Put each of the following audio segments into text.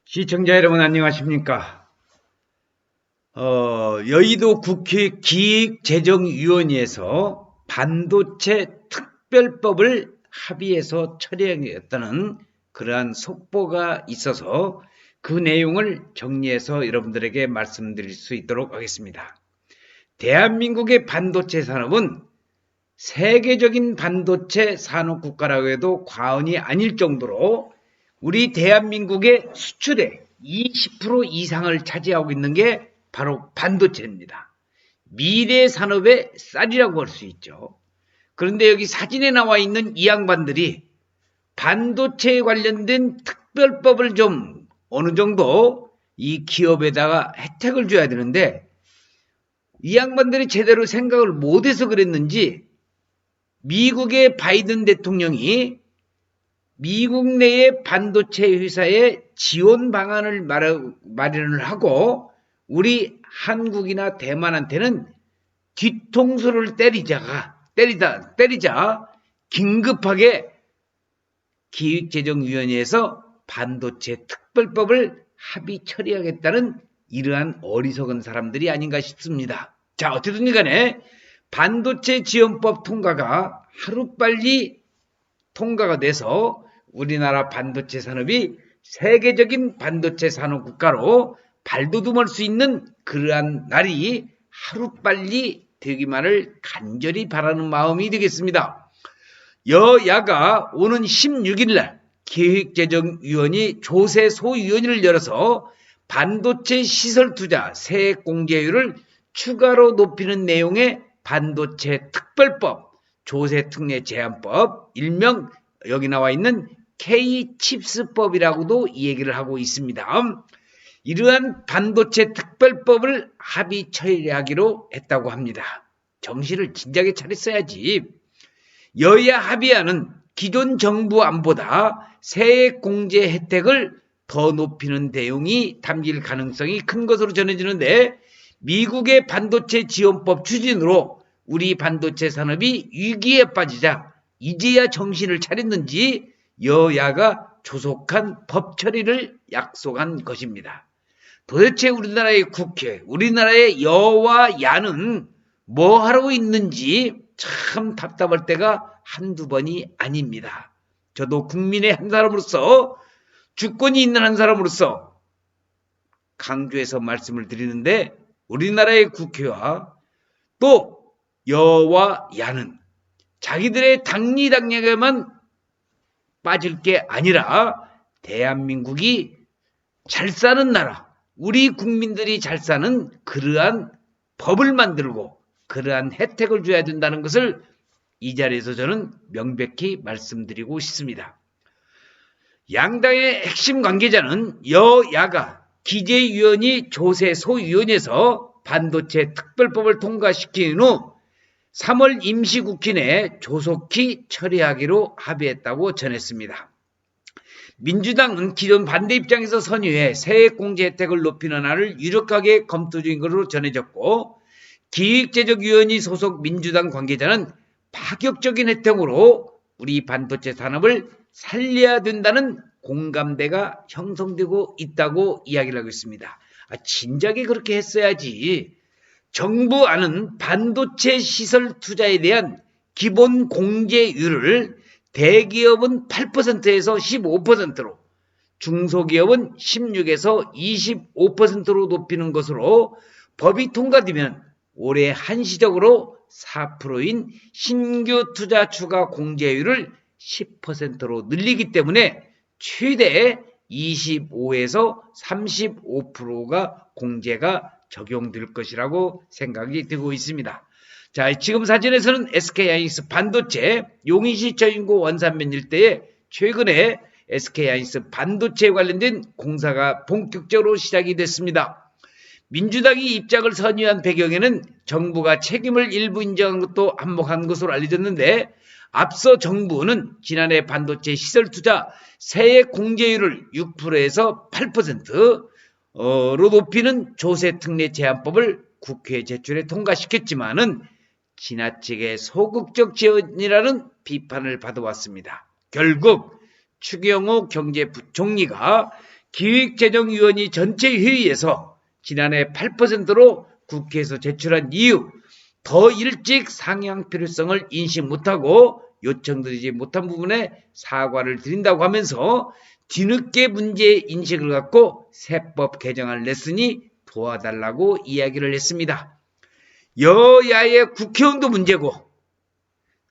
시청자 여러분 안녕하십니까? 여의도 국회 기획재정위원회에서 반도체 특별법을 합의해서 처리하겠다는 그러한 속보가 있어서 그 내용을 정리해서 여러분들에게 말씀드릴 수 있도록 하겠습니다. 대한민국의 반도체 산업은 세계적인 반도체 산업국가라고 해도 과언이 아닐 정도로 우리 대한민국의 수출의 20% 이상을 차지하고 있는 게 바로 반도체입니다. 미래 산업의 쌀이라고 할 수 있죠. 그런데 여기 사진에 나와 있는 이 양반들이 반도체에 관련된 특별법을 좀 어느 정도 이 기업에다가 혜택을 줘야 되는데 이 양반들이 제대로 생각을 못해서 그랬는지 미국의 바이든 대통령이 미국 내의 반도체 회사에 지원 방안을 마련을 하고 우리 한국이나 대만한테는 뒤통수를 때리자 긴급하게 기획재정위원회에서 반도체 특별법을 합의 처리하겠다는 이러한 어리석은 사람들이 아닌가 싶습니다. 자, 어쨌든 간에 반도체 지원법 통과가 하루빨리 통과가 돼서 우리나라 반도체 산업이 세계적인 반도체 산업 국가로 발돋움할 수 있는 그러한 날이 하루빨리 되기만을 간절히 바라는 마음이 되겠습니다. 여야가 오는 16일 날 기획재정위원회 조세 소위원회를 열어서 반도체 시설 투자 세액 공제율을 추가로 높이는 내용의 반도체 특별법, 조세 특례 제한법, 일명 여기 나와 있는 K-칩스법이라고도 이 얘기를 하고 있습니다. 이러한 반도체 특별법을 합의 처리하기로 했다고 합니다. 정신을 진작에 차렸어야지. 여야 합의안은 기존 정부 안보다 세액 공제 혜택을 더 높이는 내용이 담길 가능성이 큰 것으로 전해지는데 미국의 반도체 지원법 추진으로 우리 반도체 산업이 위기에 빠지자 이제야 정신을 차렸는지 여야가 조속한 법 처리를 약속한 것입니다. 도대체 우리나라의 국회, 우리나라의 여와 야는 뭐 하고 있는지 참 답답할 때가 한두 번이 아닙니다. 저도 국민의 한 사람으로서 주권이 있는 한 사람으로서 강조해서 말씀을 드리는데 우리나라의 국회와 또 여와 야는 자기들의 당리당략에만 빠질 게 아니라 대한민국이 잘 사는 나라, 우리 국민들이 잘 사는 그러한 법을 만들고 그러한 혜택을 줘야 된다는 것을 이 자리에서 저는 명백히 말씀드리고 싶습니다. 양당의 핵심 관계자는 여야가 기재위원회 조세 소위원회에서 반도체 특별법을 통과시킨 후 3월 임시국회 내 조속히 처리하기로 합의했다고 전했습니다. 민주당은 기존 반대 입장에서 선의해 세액공제 혜택을 높이는 안을 유력하게 검토 중인 것으로 전해졌고 기획재정위원회 소속 민주당 관계자는 파격적인 혜택으로 우리 반도체 산업을 살려야 된다는 공감대가 형성되고 있다고 이야기를 하고 있습니다. 진작에 그렇게 했어야지. 정부안은 반도체 시설 투자에 대한 기본 공제율을 대기업은 8%에서 15%로 중소기업은 16에서 25%로 높이는 것으로 법이 통과되면 올해 한시적으로 4%인 신규 투자 추가 공제율을 10%로 늘리기 때문에 최대 25에서 35%가 공제가 적용될 것이라고 생각이 되고 있습니다. 자, 지금 사진에서는 SK하이닉스 반도체 용인시 저인구 원산면 일대에 최근에 SK하이닉스 반도체에 관련된 공사가 본격적으로 시작이 됐습니다. 민주당이 입장을 선의한 배경에는 정부가 책임을 일부 인정한 것도 한몫한 것으로 알려졌는데 앞서 정부는 지난해 반도체 시설 투자 세액 공제율을 6%에서 8%로 높이는 조세 특례 제한법을 국회에 제출해 통과시켰지만은 지나치게 소극적 지원이라는 비판을 받아왔습니다. 결국 추경호 경제부총리가 기획재정위원회 전체 회의에서 지난해 8%로 국회에서 제출한 이유, 더 일찍 상향 필요성을 인식 못하고 요청드리지 못한 부분에 사과를 드린다고 하면서 뒤늦게 문제의 인식을 갖고 세법 개정안을 냈으니 도와달라고 이야기를 했습니다. 여야의 국회의원도 문제고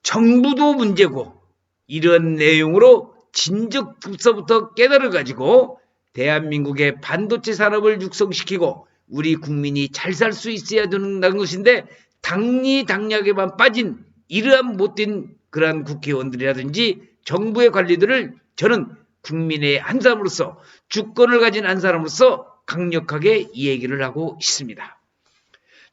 정부도 문제고 이런 내용으로 진즉부터 깨달아 가지고 대한민국의 반도체 산업을 육성시키고 우리 국민이 잘 살 수 있어야 된다는 것인데 당리당략에만 빠진 이러한 못된 그러한 국회의원들이라든지 정부의 관리들을 저는 국민의 한 사람으로서 주권을 가진 한 사람으로서 강력하게 이 얘기를 하고 있습니다.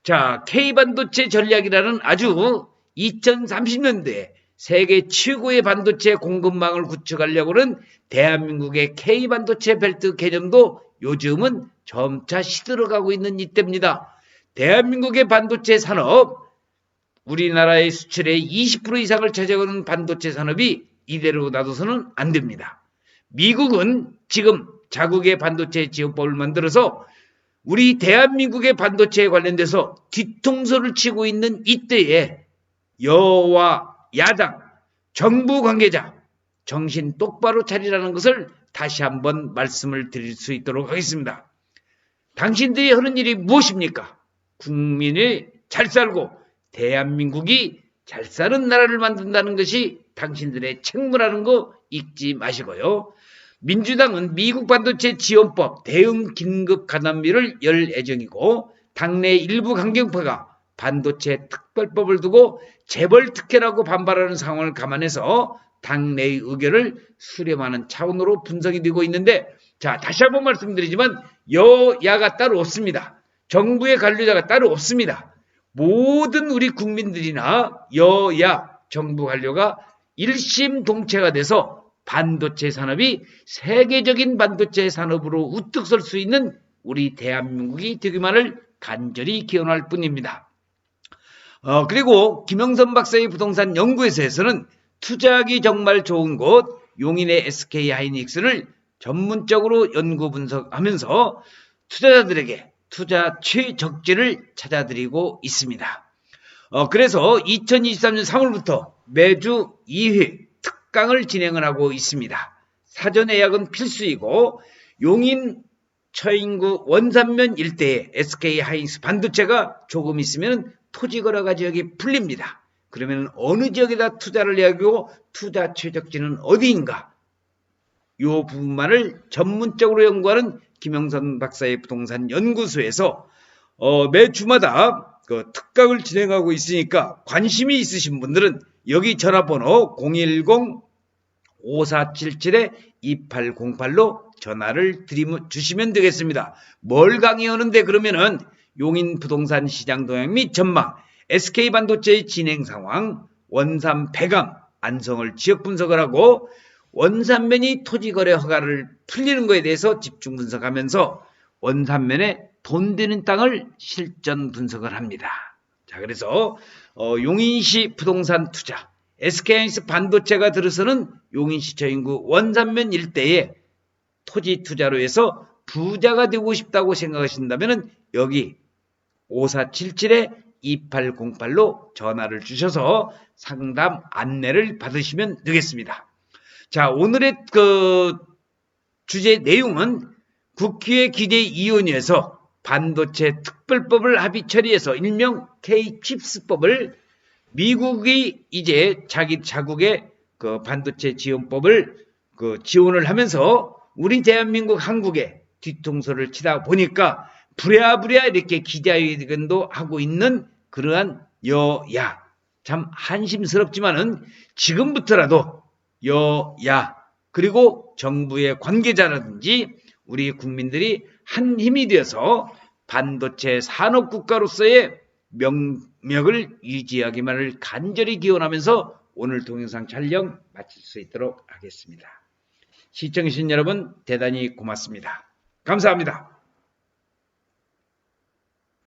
자, K반도체 전략이라는 아주 2030년대에 세계 최고의 반도체 공급망을 구축하려고는 대한민국의 K반도체 벨트 개념도 요즘은 점차 시들어가고 있는 이때입니다. 대한민국의 반도체 산업, 우리나라의 수출의 20% 이상을 차지하는 반도체 산업이 이대로 놔둬서는 안 됩니다. 미국은 지금 자국의 반도체 지원법을 만들어서 우리 대한민국의 반도체에 관련돼서 뒤통수를 치고 있는 이때에 여와 야당, 정부 관계자 정신 똑바로 차리라는 것을 다시 한번 말씀을 드릴 수 있도록 하겠습니다. 당신들이 하는 일이 무엇입니까? 국민이 잘 살고 대한민국이 잘 사는 나라를 만든다는 것이 당신들의 책무라는 거 잊지 마시고요. 민주당은 미국 반도체 지원법 대응 긴급 가담비를 열 예정이고 당내 일부 강경파가 반도체 특별법을 두고 재벌 특혜라고 반발하는 상황을 감안해서 당내의 의견을 수렴하는 차원으로 분석이 되고 있는데, 자, 다시 한번 말씀드리지만 여야가 따로 없습니다. 정부의 관료자가 따로 없습니다. 모든 우리 국민들이나 여야 정부 관료가 일심동체가 돼서 반도체 산업이 세계적인 반도체 산업으로 우뚝 설 수 있는 우리 대한민국이 되기만을 간절히 기원할 뿐입니다. 그리고 김영선 박사의 부동산 연구회사에서는 투자하기 정말 좋은 곳 용인의 SK 하이닉스를 전문적으로 연구 분석하면서 투자자들에게 투자 최적지를 찾아드리고 있습니다. 그래서 2023년 3월부터 매주 2회 특강을 진행을 하고 있습니다. 사전 예약은 필수이고 용인 처인구 원산면 일대에 SK 하이닉스 반도체가 조금 있으면 토지 거래가 지역이 풀립니다. 그러면 어느 지역에다 투자를 해야 하고 투자 최적지는 어디인가? 이 부분만을 전문적으로 연구하는 김영선 박사의 부동산 연구소에서 매주마다 그 특강을 진행하고 있으니까 관심이 있으신 분들은 여기 전화번호 010-5477-2808로 전화를 주시면 되겠습니다. 뭘 강의하는데 그러면은 용인 부동산 시장 동향 및 전망, SK 반도체의 진행 상황, 원산 폐감, 안성을 지역 분석을 하고 원산면이 토지거래 허가를 풀리는 것에 대해서 집중 분석하면서 원산면에 돈 되는 땅을 실전 분석을 합니다. 자, 그래서 용인시 부동산 투자, SK하이닉스 반도체가 들어서는 용인시 처인구 원산면 일대에 토지 투자로 해서 부자가 되고 싶다고 생각하신다면 여기 5477-2808로 전화를 주셔서 상담 안내를 받으시면 되겠습니다. 자, 오늘의 그 주제 내용은 국회 기재위원회에서 반도체 특별법을 합의 처리해서 일명 K-칩스법을 미국이 이제 자국의 그 반도체 지원법을 지원을 하면서 우리 대한민국 한국에 뒤통수를 치다 보니까 부랴부랴 이렇게 기자회견도 하고 있는 그러한 여야, 참 한심스럽지만은 지금부터라도 여야 그리고 정부의 관계자라든지 우리 국민들이 한 힘이 되어서 반도체 산업국가로서의 명맥을 유지하기만을 간절히 기원하면서 오늘 동영상 촬영 마칠 수 있도록 하겠습니다. 시청해주신 여러분 대단히 고맙습니다. 감사합니다.